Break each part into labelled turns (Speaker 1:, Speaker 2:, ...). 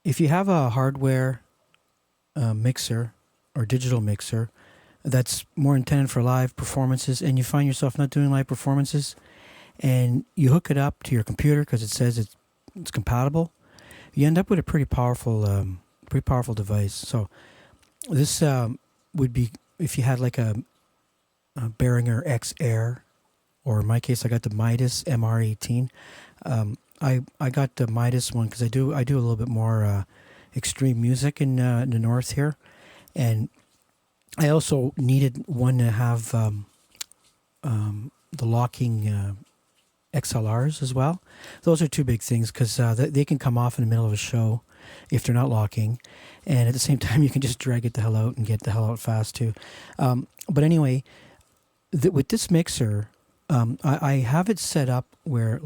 Speaker 1: if you have a hardware mixer or digital mixer that's more intended for live performances, and you find yourself not doing live performances, and you hook it up to your computer because it says it's compatible, you end up with a pretty powerful device. So this would be if you had like a Behringer X Air, or in my case, I got the Midas MR 18. I got the Midas one because I do a little bit more extreme music in the north here, and I also needed one to have the locking XLRs as well. Those are two big things because they can come off in the middle of a show if they're not locking, and at the same time you can just drag it the hell out and get the hell out fast too. But anyway, with this mixer, I have it set up where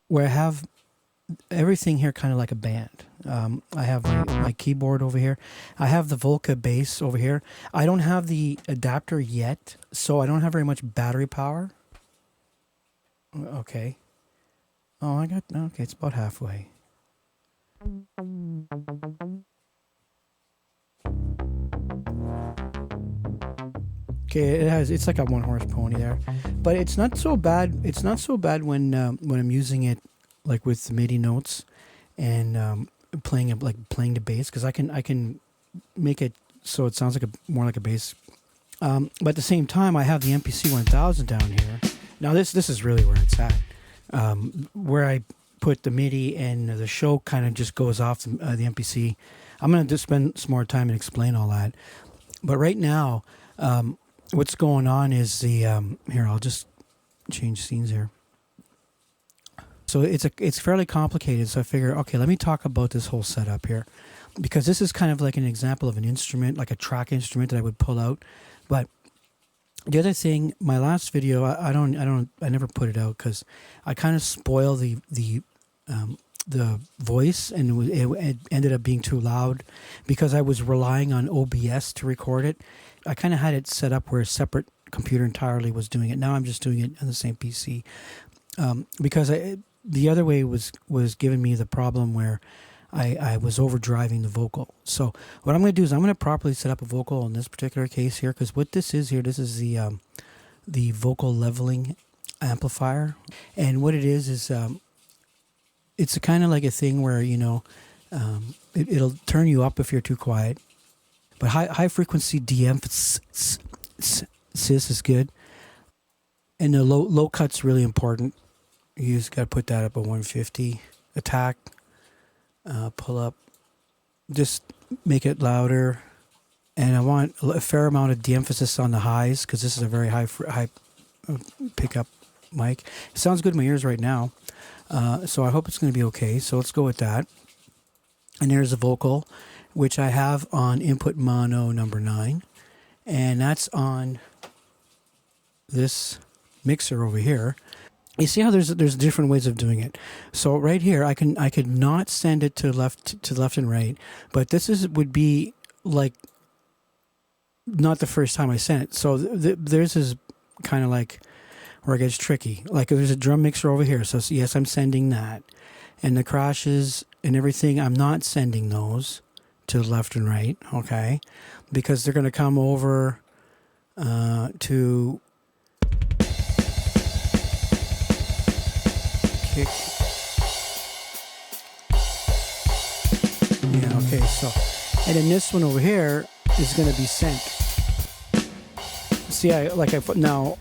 Speaker 1: where I have everything here kind of like a band. I have my keyboard over here. I have the Volca bass over here. I don't have the adapter yet, so I don't have very much battery power. Okay. Oh, okay, it's about halfway. Okay, it's like a 1-horse pony there, but it's not so bad. It's not so bad when I'm using it like with the MIDI notes and playing the bass, because I can make it so it sounds like more like a bass. But at the same time, I have the MPC 1000 down here. Now this is really where it's at, where I put the MIDI and the show kind of just goes off the MPC. I'm going to just spend some more time and explain all that. But right now, what's going on is the here. I'll just change scenes here. So it's fairly complicated. So I figure, okay, let me talk about this whole setup here, because this is kind of like an example of an instrument, like a track instrument that I would pull out. But the other thing, my last video, I never put it out because I kind of spoil the voice, and it ended up being too loud because I was relying on OBS to record it. I kind of had it set up where a separate computer entirely was doing it. Now I'm just doing it on the same PC, because the other way was giving me the problem where I was overdriving the vocal. So what I'm going to do is I'm going to properly set up a vocal in this particular case here, because what this is here, this is the vocal leveling amplifier, and what it is it's a kind of like a thing where, you know, it'll turn you up if you're too quiet, but high frequency de-emphasis is good, and the low cut's really important. You just got to put that up at 150. Attack, pull up, just make it louder, and I want a fair amount of de-emphasis on the highs because this is a very high pickup mic. It sounds good in my ears right now, so I hope it's going to be okay. So let's go with that. And there's a vocal, which I have on input mono number 9, and that's on this mixer over here. You see how there's different ways of doing it. So right here, I could not send it to left and right, but this would be like not the first time I sent it. So there's is kind of like where it gets tricky. Like there's a drum mixer over here, so yes, I'm sending that, and the crashes and everything, I'm not sending those to left and right, okay, because they're going to come over to kick. Yeah, okay, so, and then this one over here is going to be sent. See, I put now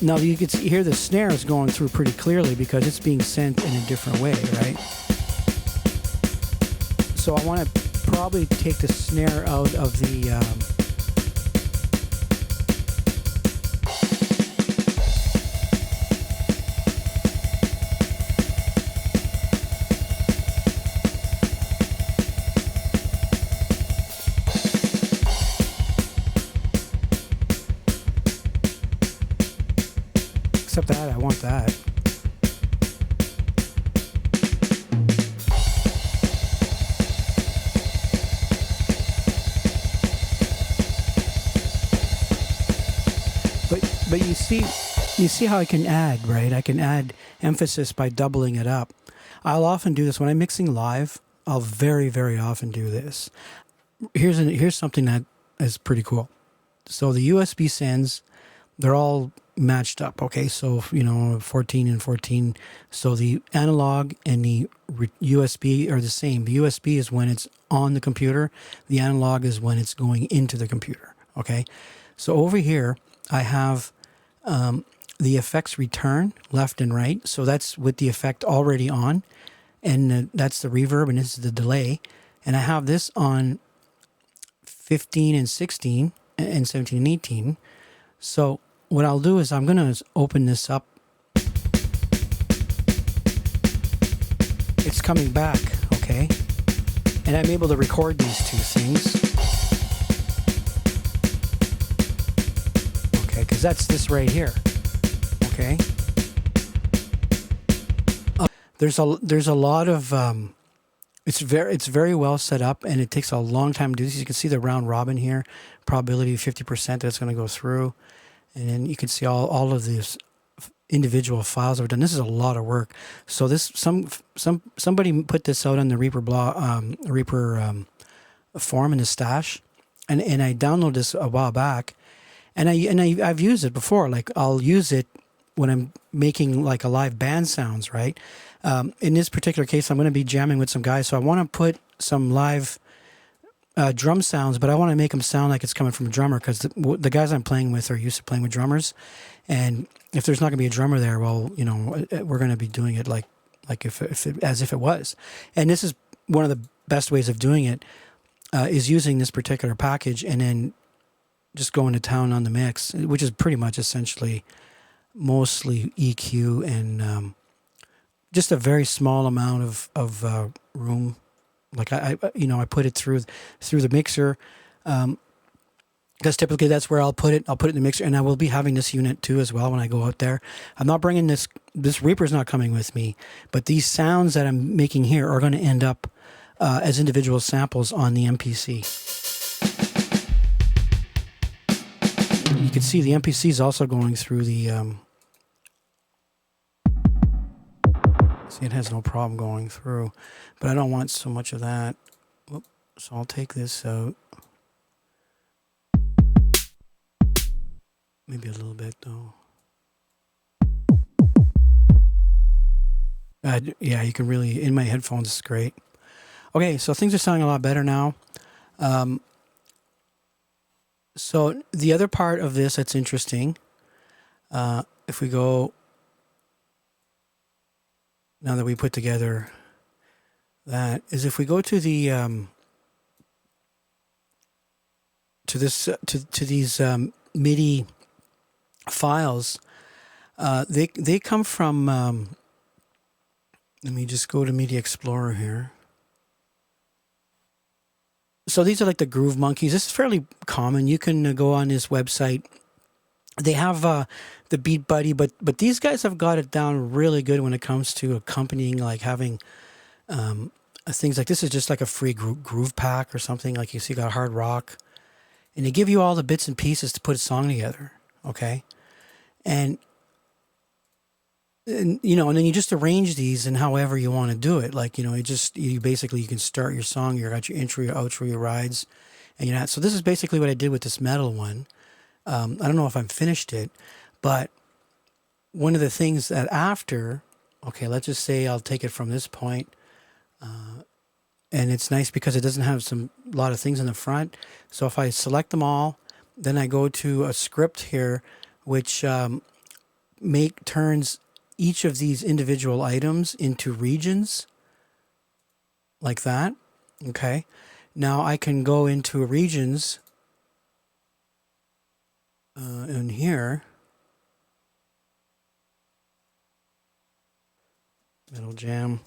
Speaker 1: you can hear the snare is going through pretty clearly because it's being sent in a different way, right? So I want to probably take the snare out of the except that I want that. But you see, you see how I can add, right? I can add emphasis by doubling it up. I'll often do this when I'm mixing live. I'll very, very often do this. Here's something that is pretty cool. So the USB sends, they're all matched up. Okay, so 14 and 14. So the analog and the USB are the same. The USB is when it's on the computer. The analog is when it's going into the computer. Okay, so over here I have the effects return left and right. So that's with the effect already on, and that's the reverb, and this is the delay. And I have this on 15 and 16 and 17 and 18. So what I'll do is I'm going to open this up. It's coming back, okay? And I'm able to record these two things. Okay, because that's this right here, okay? There's a lot of, it's very well set up, and it takes a long time to do this. You can see the round robin here, probability of 50% that it's going to go through. And then you can see all of these individual files I've done. This is a lot of work. So this somebody put this out on the Reaper forum in the stash, and I downloaded this a while back, and I've used it before. Like I'll use it when I'm making like a live band sounds, right? In this particular case, I'm going to be jamming with some guys, so I want to put some live drum sounds, but I want to make them sound like it's coming from a drummer, because the guys I'm playing with are used to playing with drummers, and if there's not going to be a drummer there, well, we're going to be doing it like as if it was. And this is one of the best ways of doing it, is using this particular package and then just going to town on the mix, which is pretty much essentially mostly EQ and just a very small amount of room. Like I put it through the mixer, because typically that's where I'll put it. I'll put it in the mixer, and I will be having this unit too as well when I go out there. I'm not bringing this Reaper's not coming with me, but these sounds that I'm making here are going to end up as individual samples on the MPC. You can see the MPC is also going through the. See, it has no problem going through, but I don't want so much of that. Whoop. So I'll take this out. Maybe a little bit though. Yeah, you can really, in my headphones, it's great. Okay, so things are sounding a lot better now. So the other part of this that's interesting, if we go, now that we put together that, is if we go to the to these MIDI files, they come from. Let me just go to Media Explorer here. So these are like the Groove Monkeys. This is fairly common. You can go on this website. They have the Beat Buddy, but these guys have got it down really good when it comes to accompanying, like having things like this is just like a free groove pack or something. Like you see, got hard rock, and they give you all the bits and pieces to put a song together. Okay, and then you just arrange these and however you want to do it. Like you basically you can start your song. You got your intro, your outro, your rides, and so this is basically what I did with this metal one. I don't know if I'm finished it, but one of the things that after, okay, let's just say I'll take it from this point, and it's nice because it doesn't have a lot of things in the front. So if I select them all, then I go to a script here, which turns each of these individual items into regions, like that. Okay, now I can go into regions. In here, Metal Jam,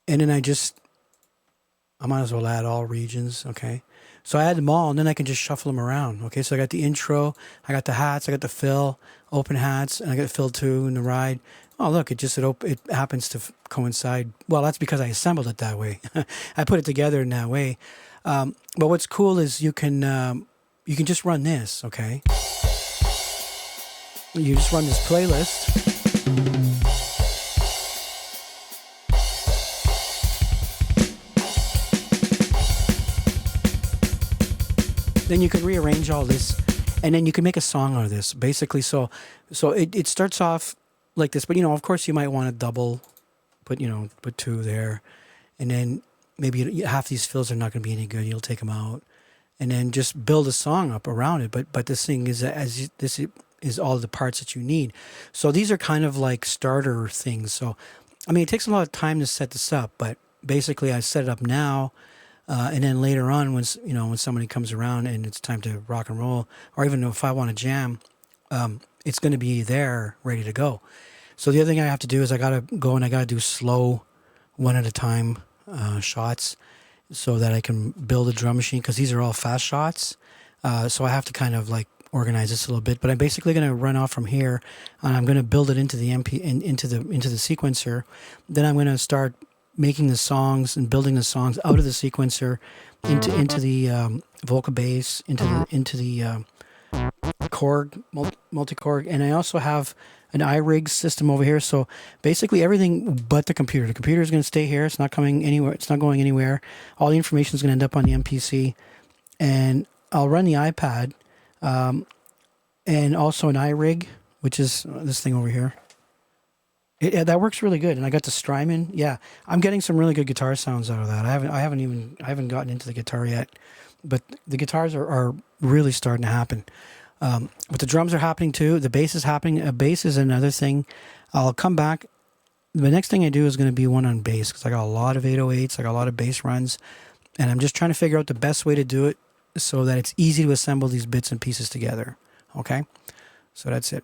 Speaker 1: and then I might as well add all regions. Okay, so I add them all, and then I can just shuffle them around. Okay, so I got the intro, I got the hats, I got the fill, open hats, and I got fill 2 in the ride. Oh look, it happens to coincide. Well, that's because I assembled it that way. I put it together in that way. But what's cool is you can just run this, okay? You just run this playlist. Then you can rearrange all this, and then you can make a song out of this. Basically, so it starts off like this, but of course you might want to double, put 2 there, and then maybe half these fills are not going to be any good. You'll take them out, and then just build a song up around it. But this thing is this is all the parts that you need. So these are kind of like starter things. So I mean, it takes a lot of time to set this up, but basically I set it up now. And then later on, when somebody comes around and it's time to rock and roll, or even if I want to jam, it's going to be there ready to go. So the other thing I have to do is I got to go and I got to do slow, one at a time shots, so that I can build a drum machine, because these are all fast shots. So I have to kind of like organize this a little bit. But I'm basically going to run off from here, and I'm going to build it into the into the sequencer. Then I'm going to start making the songs and building the songs out of the sequencer into the vocal base, into the Korg, multi-Korg, and I also have an iRig system over here. So basically everything but the computer. The computer is going to stay here. It's not coming anywhere. It's not going anywhere. All the information is going to end up on the MPC, and I'll run the iPad, and also an iRig, which is this thing over here. That works really good, and I got the Strymon. Yeah, I'm getting some really good guitar sounds out of that. I haven't gotten into the guitar yet, but the guitars are really starting to happen. But the drums are happening too. The bass is happening. Bass is another thing. I'll come back. The next thing I do is going to be one on bass, because I got a lot of 808s. I got a lot of bass runs, and I'm just trying to figure out the best way to do it so that it's easy to assemble these bits and pieces together. Okay, so that's it.